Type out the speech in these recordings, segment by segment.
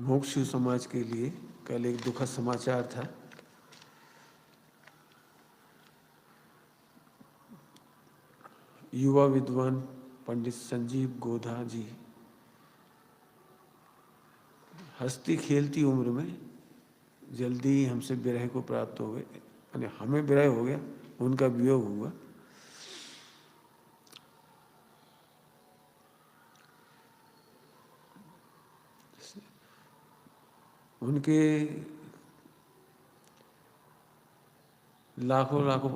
मुमुक्षु समाज के लिए कल एक दुखद समाचार था। युवा विद्वान पंडित संजीव गोधा जी हंसती खेलती उम्र में जल्दी ही हमसे विरह को प्राप्त हो गए। यानी हमें विरह हो गया, उनका वियोग हुआ। उनके लाखों लाखों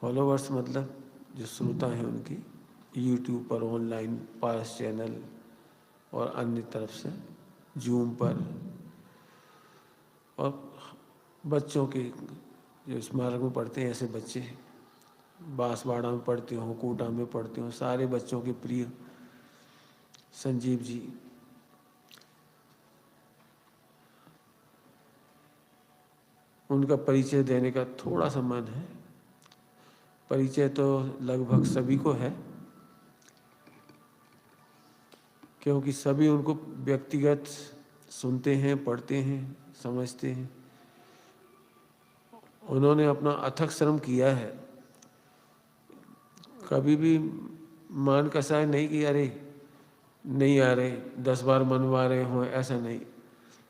फॉलोवर्स मतलब जो श्रोता हैं उनकी यूट्यूब पर, ऑनलाइन पास चैनल और अन्य तरफ से जूम पर, और बच्चों के जो स्मारक में पढ़ते हैं ऐसे बच्चे, बांसवाड़ा में पढ़ते हों, कोटा में पढ़ते हों, सारे बच्चों के प्रिय संजीव जी उनका परिचय देने का थोड़ा सा मन है। परिचय तो लगभग सभी को है, क्योंकि सभी उनको व्यक्तिगत सुनते हैं, पढ़ते हैं, समझते हैं। उन्होंने अपना अथक श्रम किया है। कभी भी मान कसाय नहीं कि अरे नहीं आ रहे, 10 बार मनवा रहे हों, ऐसा नहीं।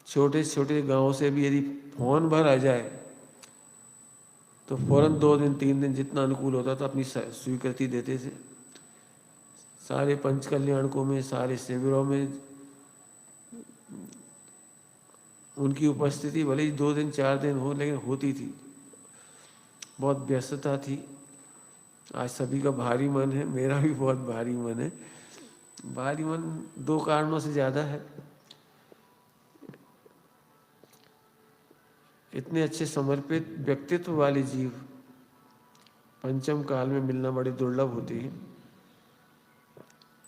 छोटे छोटे गांव से भी यदि फोन भर आ जाए तो फौरन 2 दिन 3 दिन जितना अनुकूल होता था अपनी स्वीकृति देते थे। सारे पंच कल्याणकों में, सारे शिविरों में उनकी उपस्थिति भले ही 2 दिन 4 दिन हो, लेकिन होती थी। बहुत व्यस्तता थी। आज सभी का भारी मन है, मेरा भी बहुत भारी मन है। भारी मन 2 कारणों से ज़्यादा है। इतने अच्छे समर्पित व्यक्तित्व वाले जीव पंचम काल में मिलना बड़े दुर्लभ होते हैं।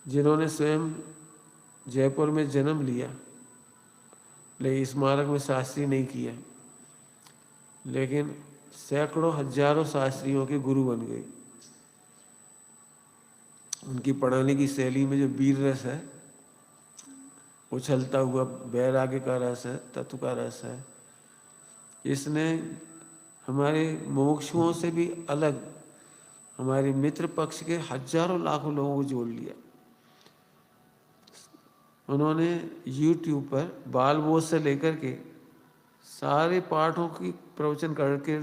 जिन्होंने स्वयं जयपुर में जन्म लिया, लेकिन स्मारक में शास्त्री नहीं किया, लेकिन सैकड़ों हजारों शास्त्रियों के गुरु बन गए। उनकी पढ़ाने की शैली में जो वीर रस है, उछलता हुआ वैराग्य का रस है, तत्व का रस है, इसने हमारे मुमुक्षुओं से भी अलग हमारे मित्र पक्ष के हजारों लाखों लोगों को जोड़ लिया। उन्होंने YouTube पर बाल बोध से लेकर के सारे पाठों की प्रवचन करके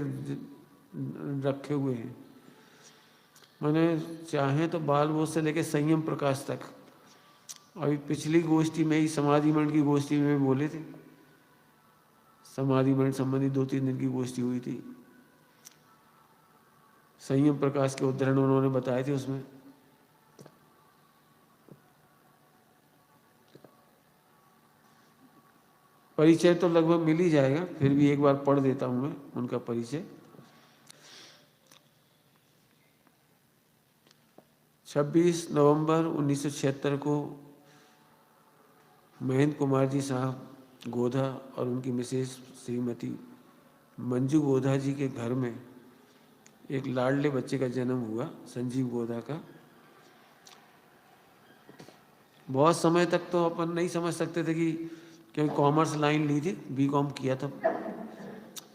रखे हुए हैं। मैंने चाहे तो बाल बोध से लेकर संयम प्रकाश तक, अभी पिछली गोष्ठी में ही समाधि मंड की गोष्ठी में बोले थे, समाधि मंड संबंधी 2-3 दिन की गोष्ठी हुई थी। संयम प्रकाश के उदाहरण उन्होंने बताए थे उसमें। परिचय तो लगभग मिल ही जाएगा, फिर भी एक बार पढ़ देता हूं मैं उनका परिचय। 26 नवंबर 1976 को महेंद्र कुमार जी साहब गोधा और उनकी मिसेस श्रीमती मंजू गोधा जी के घर में एक लाडले बच्चे का जन्म हुआ, संजीव गोधा का। बहुत समय तक तो अपन नहीं समझ सकते थे कि, क्योंकि कॉमर्स लाइन ली थी, बीकॉम किया था,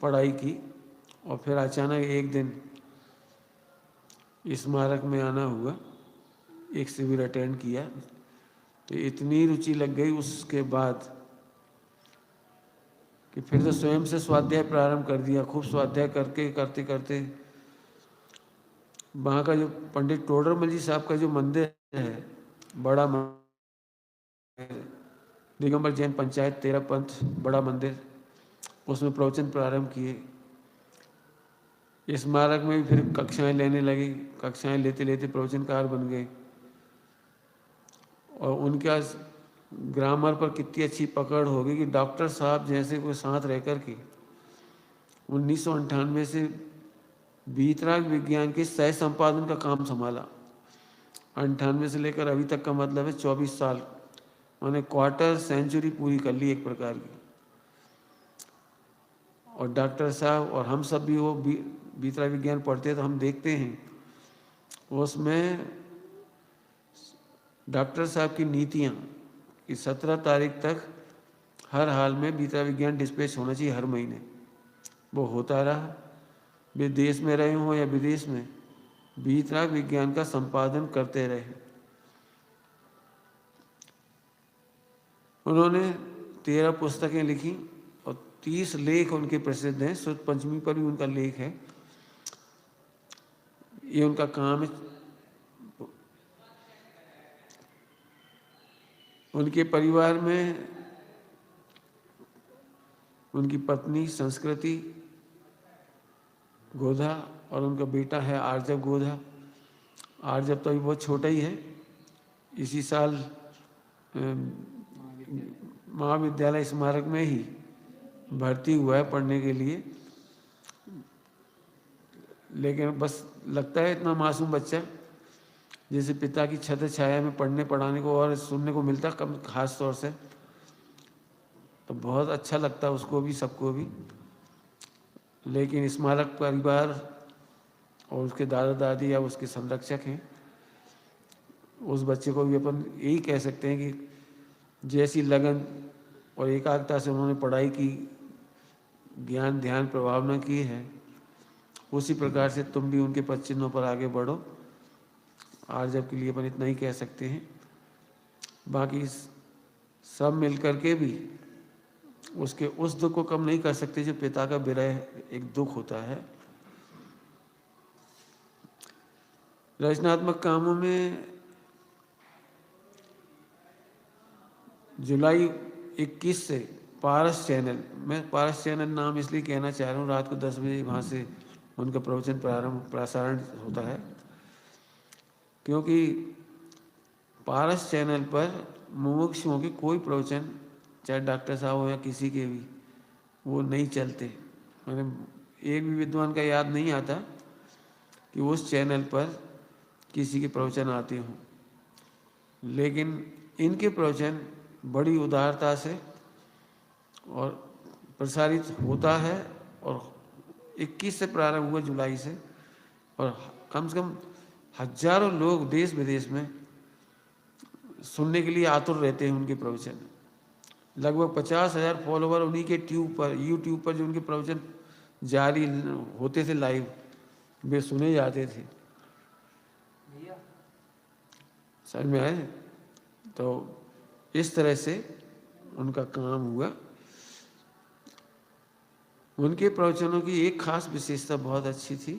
पढ़ाई की, और फिर अचानक एक दिन स्मारक में आना हुआ, एक शिविर अटेंड किया, तो इतनी रुचि लग गई उसके बाद कि फिर तो स्वयं से स्वाध्याय प्रारंभ कर दिया। खूब स्वाध्याय करते करते वहाँ का जो पंडित टोडरमल जी साहब का जो मंदिर है, बड़ा दिगंबर जैन पंचायत 13 पंथ बड़ा मंदिर, उसमें प्रवचन प्रारंभ किए। स्मारक में भी फिर कक्षाएं लेने लगी। कक्षाएं लेते लेते प्रवचनकार बन गए, और उनका ग्रामर पर कितनी अच्छी पकड़ होगी कि डॉक्टर साहब जैसे को साथ रह कर के 1998 से वीतराग विज्ञान के सह संपादन का काम संभाला। 98 से लेकर अभी तक का मतलब है 24 साल। मैंने क्वार्टर सेंचुरी पूरी कर ली एक प्रकार की। और डॉक्टर साहब और हम सब भी वो वीतराग विज्ञान पढ़ते हैं तो हम देखते हैं उसमें डॉक्टर साहब की नीतियाँ कि 17 तारीख तक हर हाल में बीतरा विज्ञान डिस्पैच होना चाहिए हर महीने। वो होता रहा, वे देश में रहे हों या विदेश में, बीतराग विज्ञान का संपादन करते रहे। उन्होंने 13 पुस्तकें लिखी और 30 लेख उनके प्रसिद्ध हैं। सुद पंचमी पर भी उनका लेख है। ये उनका काम है। उनके परिवार में उनकी पत्नी संस्कृति गोधा और उनका बेटा है आर्जव गोधा। आर्जव तो अभी बहुत छोटा ही है, इसी साल महाविद्यालय स्मारक में ही भर्ती हुआ है पढ़ने के लिए। लेकिन बस लगता है इतना मासूम बच्चा, जैसे पिता की छत्र छाया में पढ़ने पढ़ाने को और सुनने को मिलता कम, खास तौर से तो बहुत अच्छा लगता है उसको भी, सबको भी। लेकिन स्मारक परिवार और उसके दादा दादी या उसके संरक्षक हैं, उस बच्चे को भी अपन यही कह सकते हैं कि जैसी लगन और एकाग्रता से उन्होंने पढ़ाई की, ज्ञान ध्यान प्रभावना की है, उसी प्रकार से तुम भी उनके पद चिन्हों पर आगे बढ़ो। आर्जव के लिए अपन इतना ही कह सकते हैं। बाकी सब मिलकर के भी उसके उस दुख को कम नहीं कर सकते जो पिता का विरह एक दुख होता है। रचनात्मक कामों में जुलाई 21 से पारस चैनल, मैं पारस चैनल नाम इसलिए कहना चाह रहा हूँ, रात को 10 बजे वहाँ से उनका प्रवचन प्रसारण होता है, क्योंकि पारस चैनल पर मुमुक्षुओं के कोई प्रवचन, चाहे डॉक्टर साहब हो या किसी के भी, वो नहीं चलते। मैंने एक भी विद्वान का याद नहीं आता कि उस चैनल पर किसी के प्रवचन आते हों। लेकिन इनके प्रवचन बड़ी उदारता से और प्रसारित होता है, और 21 से प्रारंभ हुआ जुलाई से, और कम से कम हजारों लोग देश विदेश में सुनने के लिए आतुर रहते हैं उनके प्रवचन। लगभग 50,000 फॉलोवर उन्हीं के यूट्यूब पर जो उनके प्रवचन जारी होते थे लाइव, वे सुने जाते थे। समझ में आए? तो इस तरह से उनका काम हुआ। उनके प्रवचनों की एक खास विशेषता बहुत अच्छी थी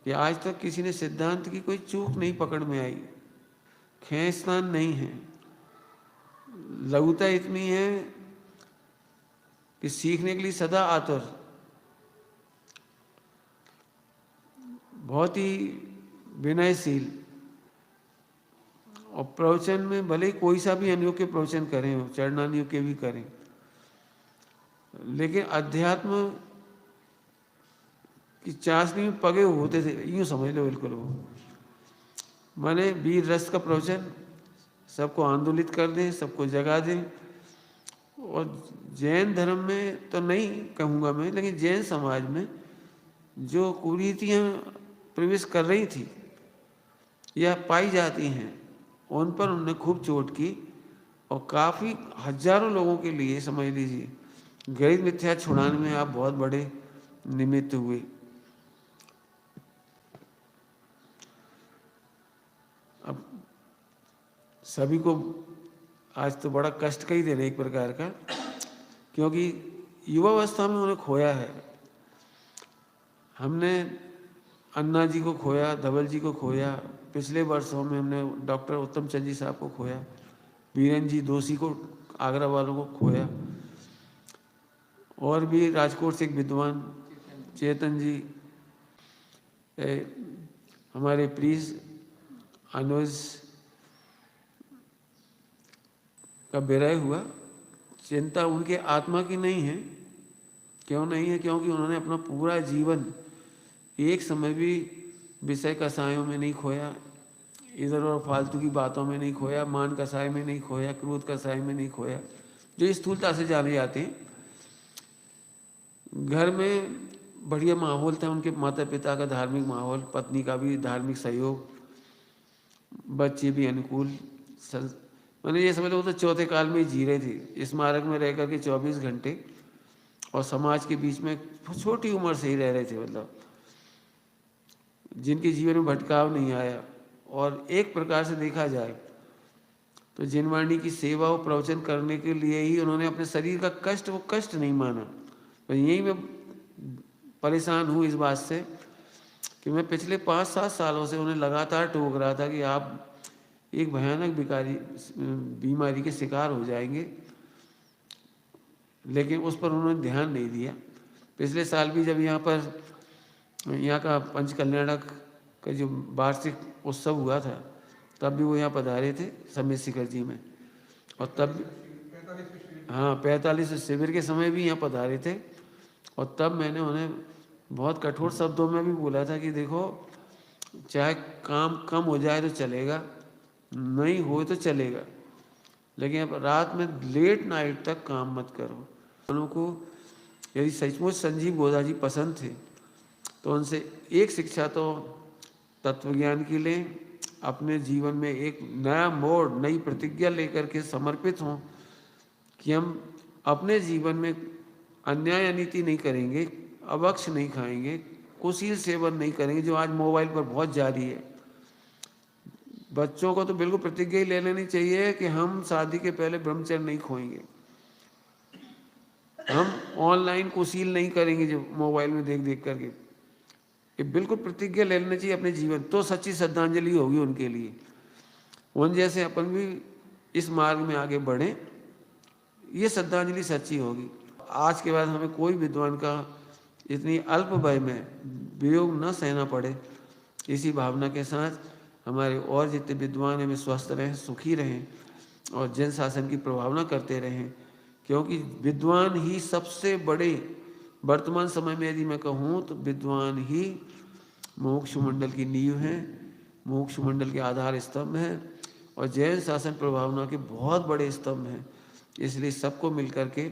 कि आज तक किसी ने सिद्धांत की कोई चूक नहीं पकड़ में आई, खींचतान नहीं है, लघुता इतनी है कि सीखने के लिए सदा आतुर, बहुत ही विनयशील। और प्रवचन में भले ही कोई सा भी अनुयोग के प्रवचन करें, चरणानुयोग के भी करें, लेकिन अध्यात्म की चाशनी में पगे होते थे, यूँ समझ लो बिल्कुल। वो माने वीर रस का प्रवचन सबको आंदोलित कर दें, सबको जगा दें। और जैन धर्म में तो नहीं कहूँगा मैं, लेकिन जैन समाज में जो कुरीतियाँ प्रवेश कर रही थी या पाई जाती हैं, उन पर उन्होंने खूब चोट की और काफ़ी हजारों लोगों के लिए समझ लीजिए गणित मिथ्या छुड़ाने में आप बहुत बड़े निमित्त हुए। अब सभी को आज तो बड़ा कष्ट का ही दिन है एक प्रकार का, क्योंकि युवावस्था में उन्हें खोया है। हमने अन्ना जी को खोया, धवल जी को खोया, पिछले वर्षों में हमने डॉक्टर उत्तम चंद जी साहब को खोया, बीरेन जी दोषी को, आगरा वालों को खोया, और भी राजकोट से एक विद्वान चेतन जी, हमारे प्लीज अनुज का विरह हुआ। चिंता उनके आत्मा की नहीं है। क्यों नहीं है? क्योंकि उन्होंने अपना पूरा जीवन एक समय भी विषय कसायों में नहीं खोया, इधर और फालतू की बातों में नहीं खोया, मान कसाय में नहीं खोया, क्रोध कसाय में नहीं खोया, जो स्थूलता से जाने जाते हैं। घर में बढ़िया माहौल था, उनके माता पिता का धार्मिक माहौल, पत्नी का भी धार्मिक सहयोग, बच्चे भी अनुकूल, मैंने ये समझ लो, वो तो चौथे काल में ही जी रहे थे, स्मारक में रह करके 24 घंटे, और समाज के बीच में छोटी उम्र से ही रह रहे थे, मतलब जिनके जीवन में भटकाव नहीं आया। और एक प्रकार से देखा जाए तो जिनवाणी की सेवा और प्रवचन करने के लिए ही उन्होंने अपने शरीर का कष्ट वो कष्ट नहीं माना। तो यही मैं परेशान हूँ इस बात से कि मैं पिछले 5-7 सालों से उन्हें लगातार टोक रहा था कि आप एक भयानक बीमारी के शिकार हो जाएंगे, लेकिन उस पर उन्होंने ध्यान नहीं दिया। पिछले साल भी जब यहाँ का पंच कल्याणक का जो वार्षिक उत्सव हुआ था, तब भी वो यहाँ पधारे थे समित शिखर जी में, और तब हाँ 45 शिविर के समय भी यहाँ पधारे थे। और तब मैंने उन्हें बहुत कठोर शब्दों में भी बोला था कि देखो, चाहे काम कम हो जाए तो चलेगा, नहीं हो तो चलेगा, लेकिन अब रात में लेट नाइट तक काम मत करो। उनको यदि सचमुच संजीव गोदा जी पसंद थे तो उनसे एक शिक्षा तो तत्वज्ञान की लें, अपने जीवन में एक नया मोड़, नई प्रतिज्ञा लेकर के समर्पित हों कि हम अपने जीवन में अन्याय अनीति नहीं करेंगे, अभक्ष नहीं खाएंगे, कुशील सेवन नहीं करेंगे जो आज मोबाइल पर बहुत जारी है। बच्चों को तो बिल्कुल प्रतिज्ञा ही ले लेनी चाहिए कि हम शादी के पहले ब्रह्मचर्य नहीं खोएंगे, हम ऑनलाइन कुशील नहीं करेंगे जो मोबाइल में देख देख करके। ये बिल्कुल प्रतिज्ञा ले लेनी चाहिए अपने जीवन, तो सच्ची श्रद्धांजलि होगी उनके लिए। उन जैसे अपन भी इस मार्ग में आगे बढ़ें, ये श्रद्धांजलि सच्ची होगी। आज के बाद हमें कोई विद्वान का इतनी अल्प वय में वियोग न सहना पड़े, इसी भावना के साथ हमारे और जितने विद्वान हैं वे स्वस्थ रहें, सुखी रहें और जन शासन की प्रभावना करते रहें, क्योंकि विद्वान ही सबसे बड़े, वर्तमान समय में यदि मैं कहूँ तो विद्वान ही मोक्ष मंडल की नींव है, मोक्ष मंडल के आधार स्तंभ हैं और जैन शासन प्रभावना के बहुत बड़े स्तंभ हैं। इसलिए सबको मिल करके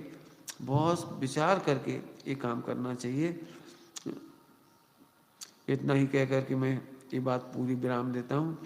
बहुत विचार करके ये काम करना चाहिए। इतना ही कह कर के मैं ये बात पूरी विराम देता हूँ।